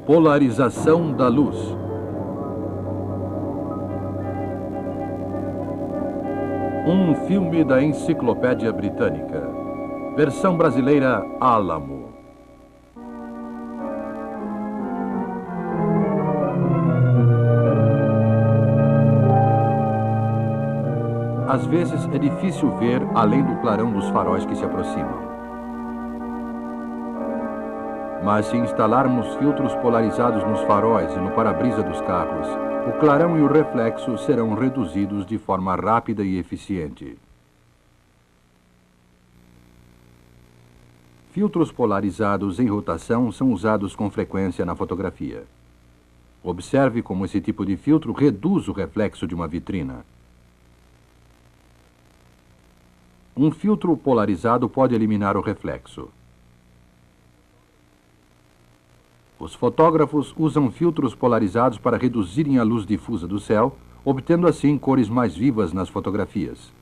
Polarização da luz. Um filme da Enciclopédia Britânica. Versão brasileira Álamo. Às vezes é difícil ver além do clarão dos faróis que se aproximam. Mas se instalarmos filtros polarizados nos faróis e no para-brisa dos carros, o clarão e o reflexo serão reduzidos de forma rápida e eficiente. Filtros polarizados em rotação são usados com frequência na fotografia. Observe como esse tipo de filtro reduz o reflexo de uma vitrina. Um filtro polarizado pode eliminar o reflexo. Os fotógrafos usam filtros polarizados para reduzirem a luz difusa do céu, obtendo assim cores mais vivas nas fotografias.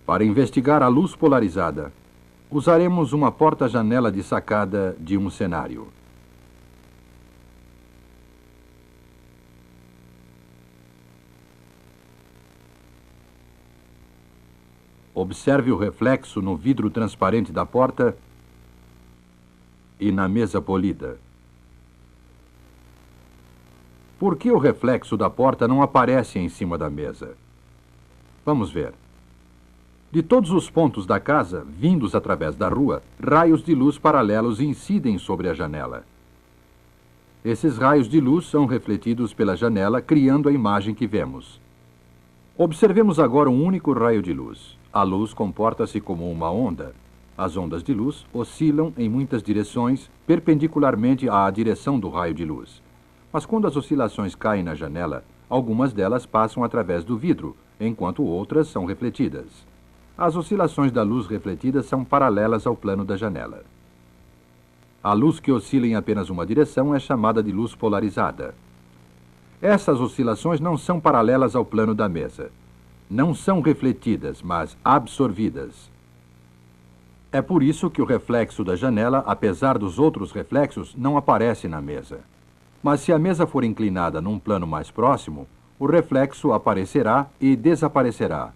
Para investigar a luz polarizada, usaremos uma porta-janela de sacada de um cenário. Observe o reflexo no vidro transparente da porta e na mesa polida. Por que o reflexo da porta não aparece em cima da mesa? Vamos ver. De todos os pontos da casa, vindos através da rua, raios de luz paralelos incidem sobre a janela. Esses raios de luz são refletidos pela janela, criando a imagem que vemos. Observemos agora um único raio de luz. A luz comporta-se como uma onda. As ondas de luz oscilam em muitas direções, perpendicularmente à direção do raio de luz. Mas quando as oscilações caem na janela, algumas delas passam através do vidro, enquanto outras são refletidas. As oscilações da luz refletida são paralelas ao plano da janela. A luz que oscila em apenas uma direção é chamada de luz polarizada. Essas oscilações não são paralelas ao plano da mesa. Não são refletidas, mas absorvidas. É por isso que o reflexo da janela, apesar dos outros reflexos, não aparece na mesa. Mas se a mesa for inclinada num plano mais próximo, o reflexo aparecerá e desaparecerá.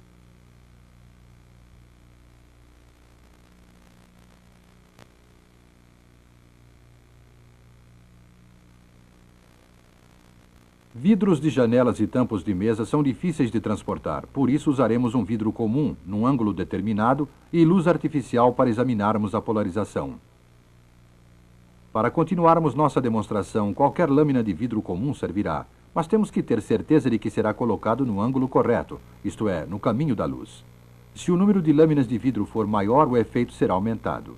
Vidros de janelas e tampos de mesa são difíceis de transportar, por isso usaremos um vidro comum, num ângulo determinado, e luz artificial para examinarmos a polarização. Para continuarmos nossa demonstração, qualquer lâmina de vidro comum servirá, mas temos que ter certeza de que será colocado no ângulo correto, isto é, no caminho da luz. Se o número de lâminas de vidro for maior, o efeito será aumentado.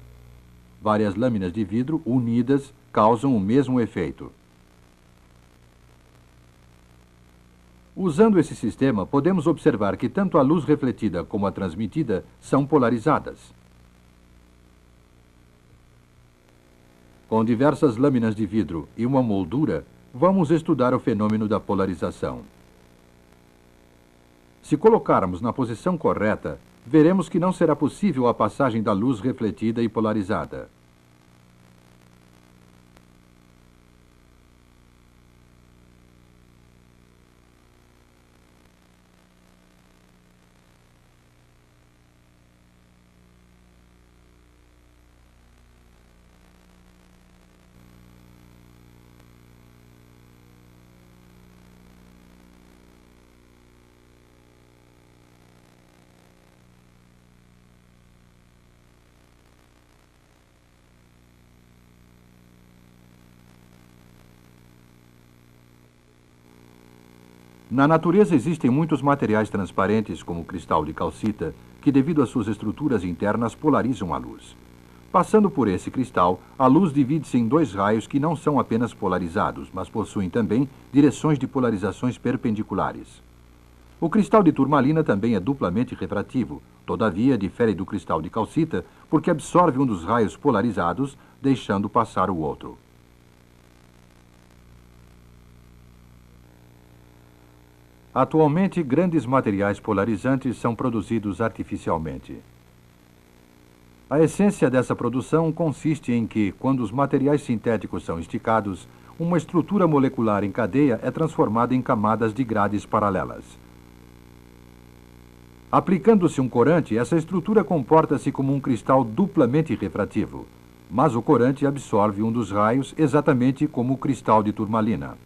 Várias lâminas de vidro unidas causam o mesmo efeito. Usando esse sistema, podemos observar que tanto a luz refletida como a transmitida são polarizadas. Com diversas lâminas de vidro e uma moldura, vamos estudar o fenômeno da polarização. Se colocarmos na posição correta, veremos que não será possível a passagem da luz refletida e polarizada. Na natureza existem muitos materiais transparentes, como o cristal de calcita, que devido às suas estruturas internas polarizam a luz. Passando por esse cristal, a luz divide-se em dois raios que não são apenas polarizados, mas possuem também direções de polarizações perpendiculares. O cristal de turmalina também é duplamente refrativo, todavia difere do cristal de calcita porque absorve um dos raios polarizados, deixando passar o outro. Atualmente, grandes materiais polarizantes são produzidos artificialmente. A essência dessa produção consiste em que, quando os materiais sintéticos são esticados, uma estrutura molecular em cadeia é transformada em camadas de grades paralelas. Aplicando-se um corante, essa estrutura comporta-se como um cristal duplamente refrativo, mas o corante absorve um dos raios exatamente como o cristal de turmalina.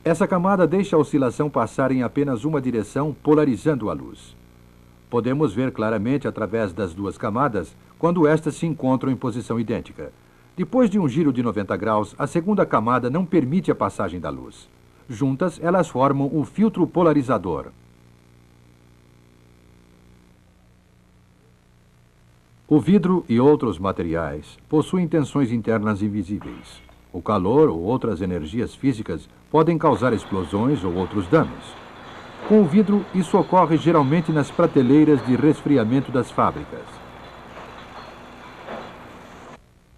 Essa camada deixa a oscilação passar em apenas uma direção, polarizando a luz. Podemos ver claramente através das duas camadas quando estas se encontram em posição idêntica. Depois de um giro de 90 graus, a segunda camada não permite a passagem da luz. Juntas, elas formam um filtro polarizador. O vidro e outros materiais possuem tensões internas invisíveis. O calor ou outras energias físicas podem causar explosões ou outros danos. Com o vidro, isso ocorre geralmente nas prateleiras de resfriamento das fábricas.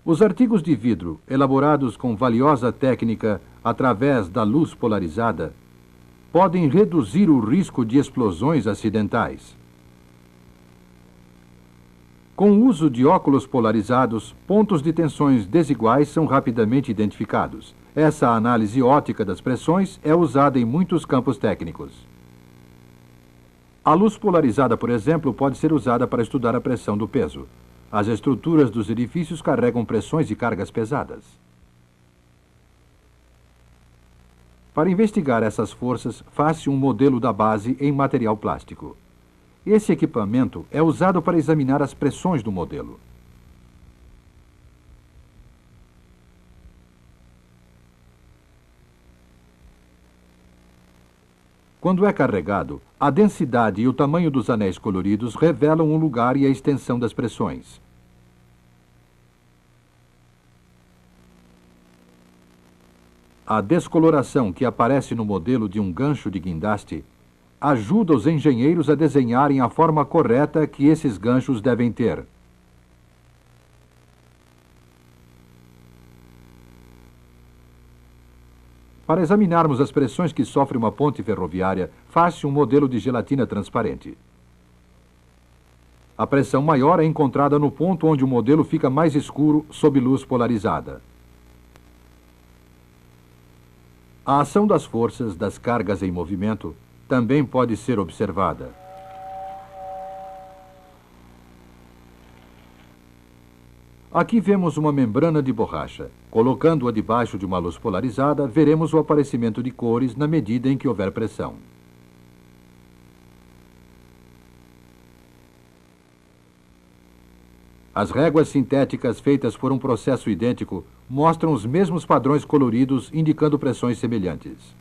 Os artigos de vidro, elaborados com valiosa técnica através da luz polarizada, podem reduzir o risco de explosões acidentais. Com o uso de óculos polarizados, pontos de tensões desiguais são rapidamente identificados. Essa análise óptica das pressões é usada em muitos campos técnicos. A luz polarizada, por exemplo, pode ser usada para estudar a pressão do peso. As estruturas dos edifícios carregam pressões e cargas pesadas. Para investigar essas forças, faz-se um modelo da base em material plástico. Esse equipamento é usado para examinar as pressões do modelo. Quando é carregado, a densidade e o tamanho dos anéis coloridos revelam o lugar e a extensão das pressões. A descoloração que aparece no modelo de um gancho de guindaste ajuda os engenheiros a desenharem a forma correta que esses ganchos devem ter. Para examinarmos as pressões que sofre uma ponte ferroviária, faz-se um modelo de gelatina transparente. A pressão maior é encontrada no ponto onde o modelo fica mais escuro sob luz polarizada. A ação das forças das cargas em movimento também pode ser observada. Aqui vemos uma membrana de borracha. Colocando-a debaixo de uma luz polarizada, veremos o aparecimento de cores na medida em que houver pressão. As réguas sintéticas feitas por um processo idêntico mostram os mesmos padrões coloridos, indicando pressões semelhantes.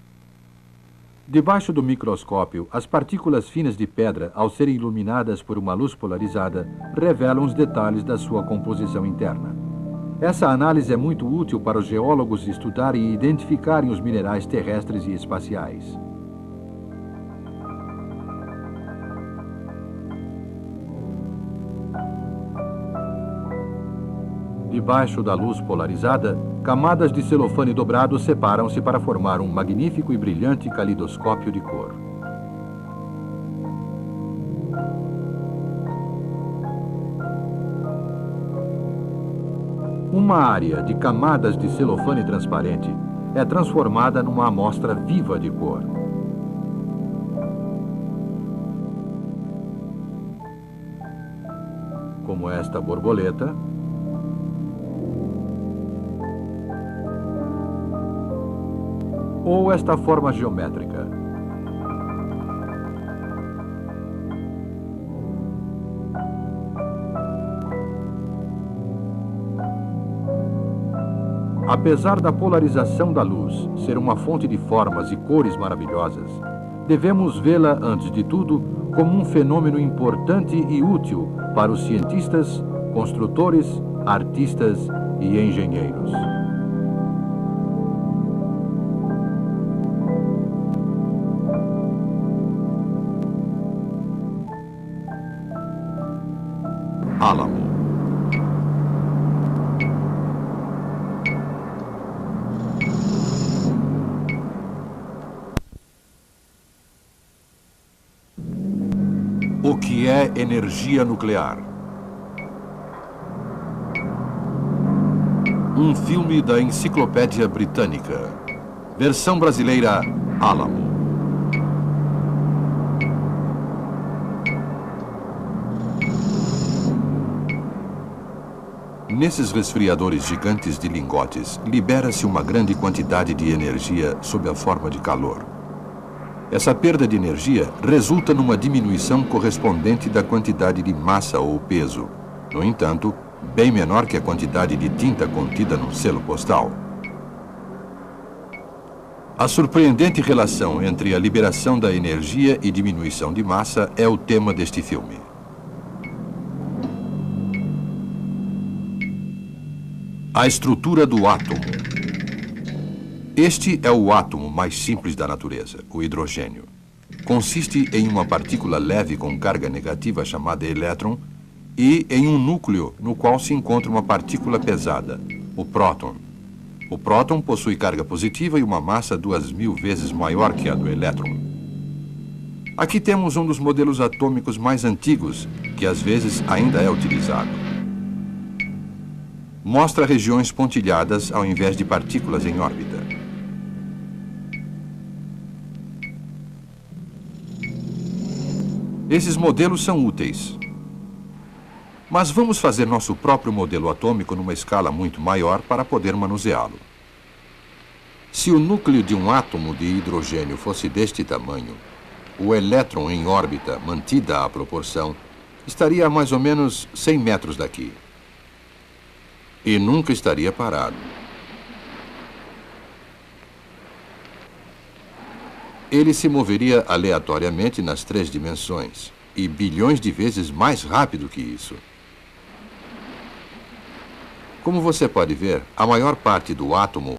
Debaixo do microscópio, as partículas finas de pedra, ao serem iluminadas por uma luz polarizada, revelam os detalhes da sua composição interna. Essa análise é muito útil para os geólogos estudarem e identificarem os minerais terrestres e espaciais. Debaixo da luz polarizada, camadas de celofane dobrado separam-se para formar um magnífico e brilhante calidoscópio de cor. Uma área de camadas de celofane transparente é transformada numa amostra viva de cor. Como esta borboleta, ou esta forma geométrica. Apesar da polarização da luz ser uma fonte de formas e cores maravilhosas, devemos vê-la, antes de tudo, como um fenômeno importante e útil para os cientistas, construtores, artistas e engenheiros. Álamo. é energia nuclear? Um filme da Enciclopédia Britânica. Versão brasileira, Alamo. Nesses resfriadores gigantes de lingotes, libera-se uma grande quantidade de energia sob a forma de calor. Essa perda de energia resulta numa diminuição correspondente da quantidade de massa ou peso. No entanto, bem menor que a quantidade de tinta contida num selo postal. A surpreendente relação entre a liberação da energia e diminuição de massa é o tema deste filme. A estrutura do átomo. Este é o átomo mais simples da natureza, o hidrogênio. Consiste em uma partícula leve com carga negativa chamada elétron e em um núcleo no qual se encontra uma partícula pesada, o próton. O próton possui carga positiva e uma massa 2000 vezes maior que a do elétron. Aqui temos um dos modelos atômicos mais antigos, que às vezes ainda é utilizado. Mostra regiões pontilhadas ao invés de partículas em órbita. Esses modelos são úteis. Mas vamos fazer nosso próprio modelo atômico numa escala muito maior para poder manuseá-lo. Se o núcleo de um átomo de hidrogênio fosse deste tamanho, o elétron em órbita, mantida a proporção, estaria a mais ou menos 100 metros daqui. E nunca estaria parado. Ele se moveria aleatoriamente nas 3 dimensões, e bilhões de vezes mais rápido que isso. Como você pode ver, a maior parte do átomo